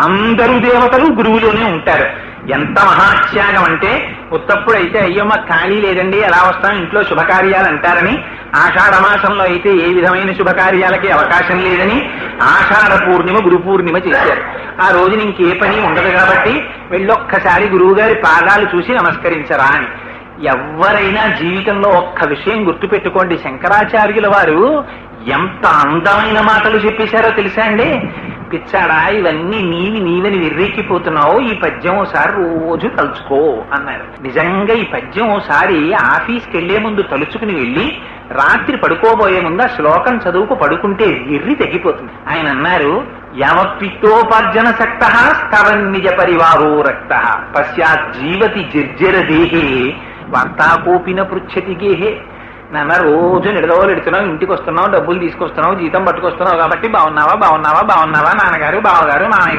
అందరూ దేవతలు గురువులోనే ఉంటారు. ఎంత మహాత్యాగం అంటే, ఉత్తప్పుడైతే అయ్యో మాకు ఖాళీ లేదండి ఎలా వస్తాం ఇంట్లో శుభకార్యాలు అంటారని, ఆషాఢ మాసంలో అయితే ఏ విధమైన శుభకార్యాలకి అవకాశం లేదని ఆషాఢ పూర్ణిమ గురు పూర్ణిమ చేశారు. ఆ రోజున ఇంకే పని ఉండదు కాబట్టి వెళ్ళొక్కసారి గురువు గారి పాదాలు చూసి నమస్కరించరా అని. ఎవరైనా జీవితంలో ఒక్క విషయం గుర్తుపెట్టుకోండి, శంకరాచార్యుల వారు ఎంత అందమైన మాటలు చెప్పేశారో తెలుసా అండి. పిచ్చాడా ఇవన్నీ నీవని విర్రెక్కిపోతున్నావు, ఈ పద్యం ఓసారి రోజు తలుచుకో అన్నారు. నిజంగా ఈ పద్యం ఓసారి ఆఫీస్కి వెళ్లే ముందు తలుచుకుని వెళ్ళి రాత్రి పడుకోబోయే ముందు ఆ శ్లోకం చదువుకు పడుకుంటే విర్రి తగ్గిపోతుంది. ఆయన అన్నారు, యావత్పిత్తోపార్జన సక్త స్తవన్నిజ పరివారో రక్త పశ్చాత్ జీవతి జర్జర దేహే వార్తాకోపిన పృచ్చతి గేహే. నాన్న రోజు నిడదవోలెడుతున్నావు, ఇంటికి వస్తున్నావు, డబ్బులు తీసుకొస్తున్నావు, జీతం పట్టుకొస్తున్నావు కాబట్టి బాగున్నావా బాగున్నావా బాగున్నావా నాన్నగారు బావగారు మామయ్య గారు